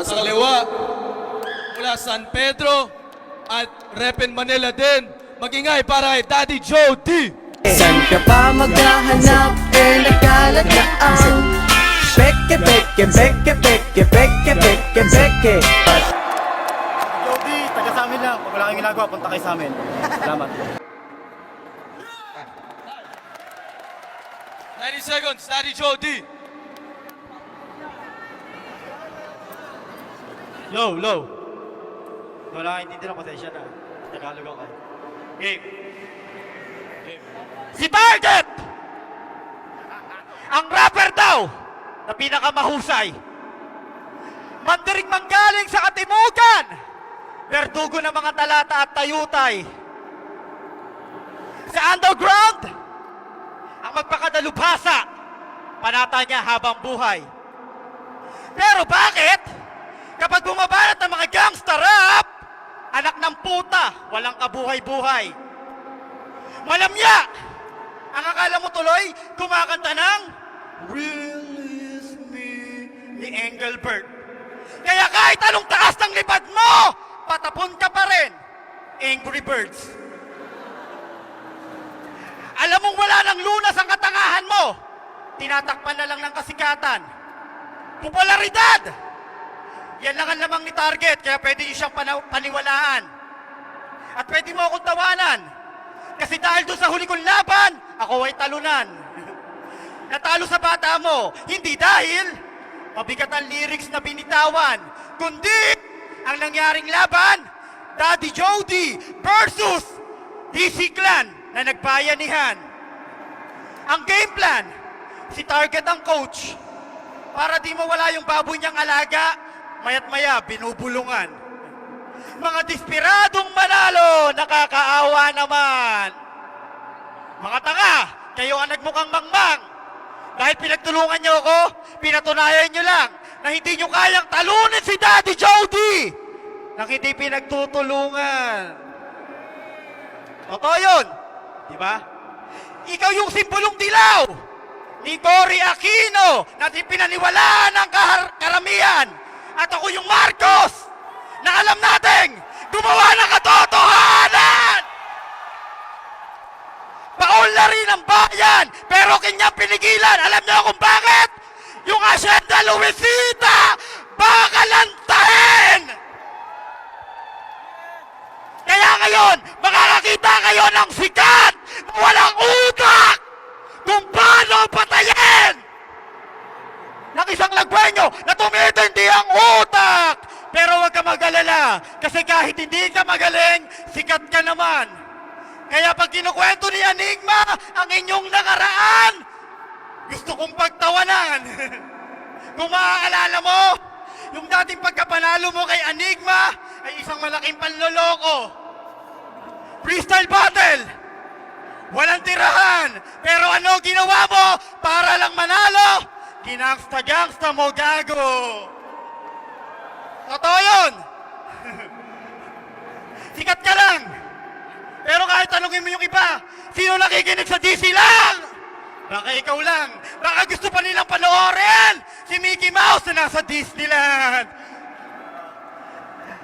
Sa kaliwa, mula San Pedro at Repen Manila din. Magingay para kay Daddy Joe D. San ka pa maghahanap, nakalat na ang peke, peke, peke, peke, peke, peke, peke. Jody, taga sa amin lang. Pag wala kayong ginagawa, punta kayo sa amin. Salamat. 90 seconds, Daddy Joe D. Low. Wala kang hindi na pasensya na. Tagalog ako. Game. Si Target! Ang rapper daw na pinakamahusay. Mandiring manggaling sa katimugan. Berdugo ng mga talata at tayutay. Sa underground, ang magpakadalubhasa, panata niya habang buhay. Pero bakit? Kapag bumabanat ng mga gangster rap, anak ng puta, walang kabuhay-buhay. Malamya! Ang akala mo tuloy, kumakanta ng Release Me ni Engelbert. Kaya kahit anong taas ng lipad mo, patapon ka pa rin, Angry Birds. Alam mong wala nang lunas ang katangahan mo, tinatakpan na lang ng kasikatan. Popularidad! Yan lang ang lamang ni Target, kaya pwede niyo siyang paniwalaan. At pwede mo akong tawanan. Kasi dahil doon sa huli kong laban, ako ay talunan. Natalo sa bata mo, hindi dahil mabigat ang lyrics na binitawan, kundi ang nangyaring laban, Daddy Jody versus DC Clan na nagbayanihan. Ang game plan, si Target ang coach. Para di mawala yung baboy niyang alaga, mayat maya binubulungan. Mga despiradong manalo, nakakaawa naman. Mga tanga, kayo ang nagmukhang mangmang. Dahil pinagtulungan niyo ako, pinatunayan niyo lang na hindi niyo kayang talunin si Daddy Jody nang hindi pinagtutulungan. Totoo yun, di ba? Ikaw yung simbolong dilaw ni Cory Aquino na pinaniwalaan ng karamihan. At ako yung Marcos na alam nating gumawa ng katotohanan! Paul na rin ang bayan, pero kanyang pinigilan. Alam niyo kung bakit? Yung Hacienda Luisita, bakalantahin! Kaya ngayon, makakakita kayo ng sikat na walang utak kung paano patayin ng isang lagwenyo na tumitindi ang utak. Pero huwag ka mag-alala, kasi kahit hindi ka magaling, sikat ka naman. Kaya pag kinukwento ni Enigma ang inyong nakaraan, gusto kong pagtawanan. Kung maaalala mo, yung dating pagkapanalo mo kay Enigma ay isang malaking panloloko. Freestyle battle! Walang tirahan! Pero ano ginawa mo para lang manalo? Ginangsta-gangsta mo, gago! Totoo yun! Sikat ka lang! Pero kahit tanungin mo yung iba, sino nakikinig sa DC lang? Baka ikaw lang. Baka gusto pa nilang panoorin si Mickey Mouse na nasa Disneyland.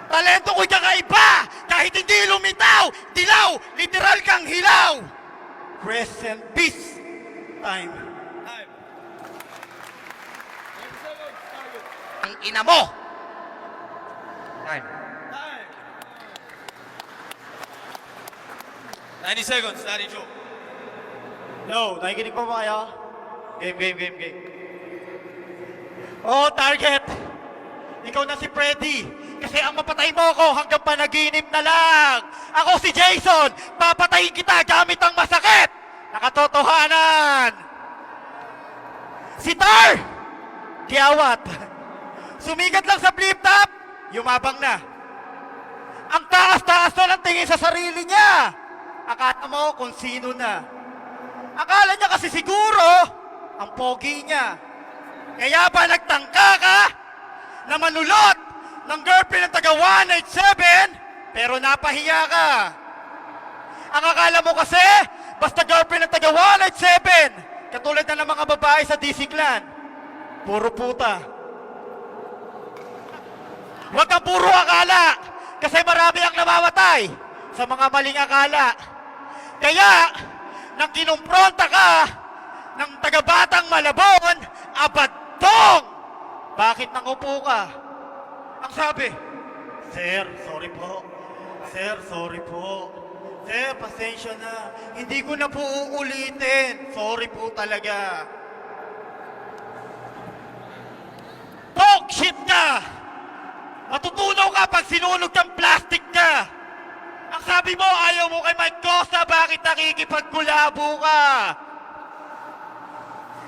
Talento ko'y kakaiba! Kahit hindi lumitaw, dilaw, literal kang hilaw! Rest and peace! Time. Ang ina mo! Time. 90 seconds, Daddy Joe. No, nakikinig pa ba kayo? Game. Oh, Target! Ikaw na si Freddy! Kasi ang mapatay mo ako hanggang panaginip na lang! Ako si Jason! Papatayin kita gamit ang masakit! Nakatotohanan! Si Tar! Diawat! Sumigat lang sa flip-top, yumabang na. Ang taas-taas na ng tingin sa sarili niya! Akala mo kung sino na. Akala niya kasi siguro, ang pogi niya. Kaya ba nagtangka ka na manulot ng girlfriend ng taga 187, pero napahiya ka? Ang akala mo kasi, basta girlfriend ng taga 187, katulad na ng mga babae sa DC Clan, puro puta. Huwag kang puro akala kasi marami ang namamatay sa mga maling akala. Kaya, nang kinumpronta ka ng taga-Batang Malabon, abadtong! Bakit nangupo ka? Ang sabi, Sir, sorry po. Sir, sorry po. Sir, pasensya na. Hindi ko na po uulitin. Sorry po talaga. Talk shit ka! Matutunaw ka pag sinunog kang plastic ka! Ang sabi mo, ayaw mo kay Mike Costa, bakit nakikipagkulabo ka?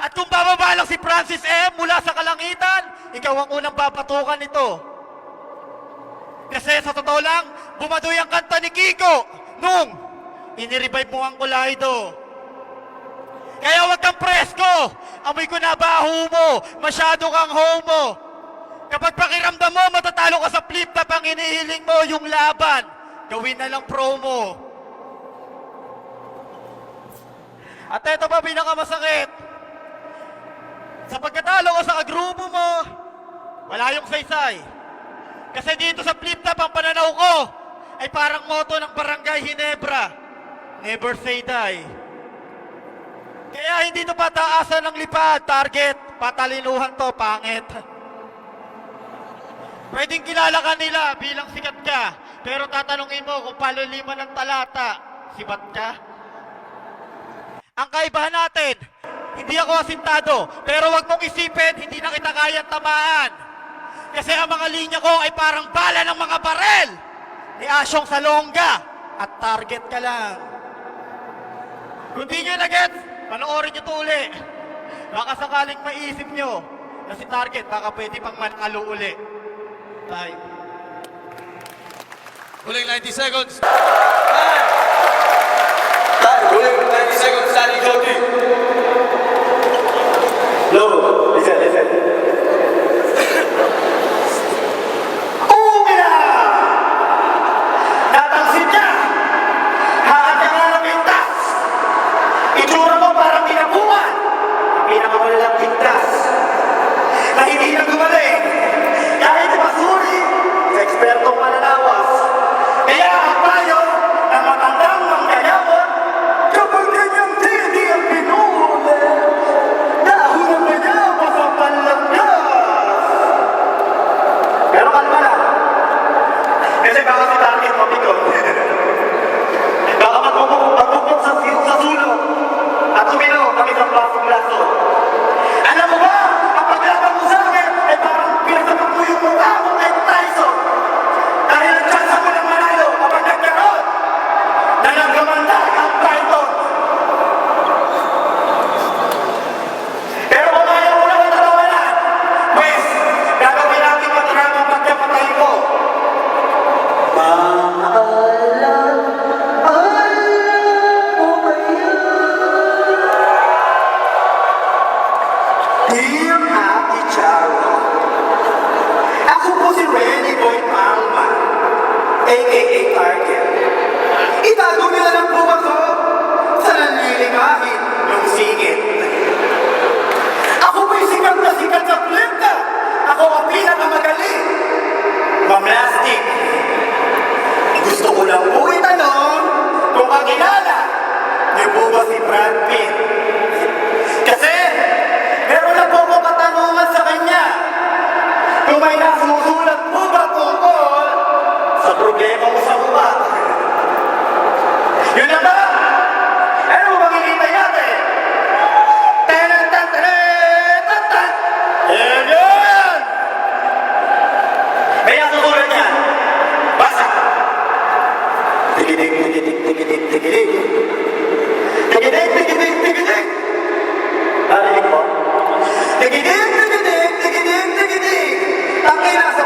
At kung bababa lang si Francis M. mula sa kalangitan, ikaw ang unang papatukan nito. Kasi sa totoo lang, bumadoy ang kanta ni Kiko nung inirevive mo ang Colaido. Kaya huwag kang presko, amoy ko na baho mo, masyado kang homo. Kapag pakiramdam mo, matatalo ka sa flip-top, ang inihiling mo yung laban. Gawin na lang promo. At ito pa pinakamasakit. Sa pagkatalo ko sa kagrupo mo, wala yung saysay. Kasi dito sa flip-top, ang pananaw ko ay parang motto ng Barangay Ginebra. Never say die. Kaya hindi ito pataasan ng lipad, target, patalinuhan to, pangit. Pwedeng kilala ka nila bilang sikat ka, pero tatanungin mo kung paliliman ng talata, sibat ka? Ang kaibahan natin, hindi ako asintado, pero wag mong isipin, hindi na kita kayang tamaan. Kasi ang mga linya ko ay parang bala ng mga barel ni Asyong Salonga at target ka lang. Kung di nyo na-get, panoorin nyo ito uli. Baka sakaling maisip nyo na si target baka pwede pang manalo uli. Bye. Huling 90 seconds. Huling 90 seconds, Danny Jody. No, listen. Umira! Natangsin niya! Hahat ka nga ng pintas! Itsura mo parang pinabuhan! Pinakamalalang pintas! Na hindi na gumaling! Kahit masuri sa ekspertong mananawas! Kaya ang payo ng matandang manggayabon, kapag ganyang hindi ang pinuhuli, dahon ang mayabas sa panlanggas! Pero kalma lang. Kasi baka si target mapikon. Baka magpupok sa sulong at tuminom ng isang plasong laso. Alam mo ba, ang paglaban mo sa akin ay parang pinasapat mo yung mukha mo kay Tyson. Dahil ang tsansa mo ng manalo kapag nagkaroon na nagkamandag ang Python. Pero kung ayaw mo naman natawalan, pues, gagawin natin matiramang pagkapatay ko. Dear Ate Charo, ako po si Renny Boy Palma, a.k.a. Target. Itago nila lang po ako sa nanlilimahin ng singit. Ako po'y sikat na sikat sa flip-top. Ako ang pinakamagaling. Mamlastic. Gusto ko lang po itanong kung kakilala niyo po ba si Brad Pitt? Kasi meron na po ko katanungan sa kanya kung may nasusulat po ba tungkol sa problema mo sa mukha. Yun na ba? Ano mo bang hinihintay natin? Tan-tan-tan-tan-tan! Yan! May nasusulat niya. Basa! Tigidig, tigidig, tigidig, tigidig. Tigidig, tigidig, tigidig. Narinig mo? Tigidig, tigidig, tigidig, tigidig. Ang ina sa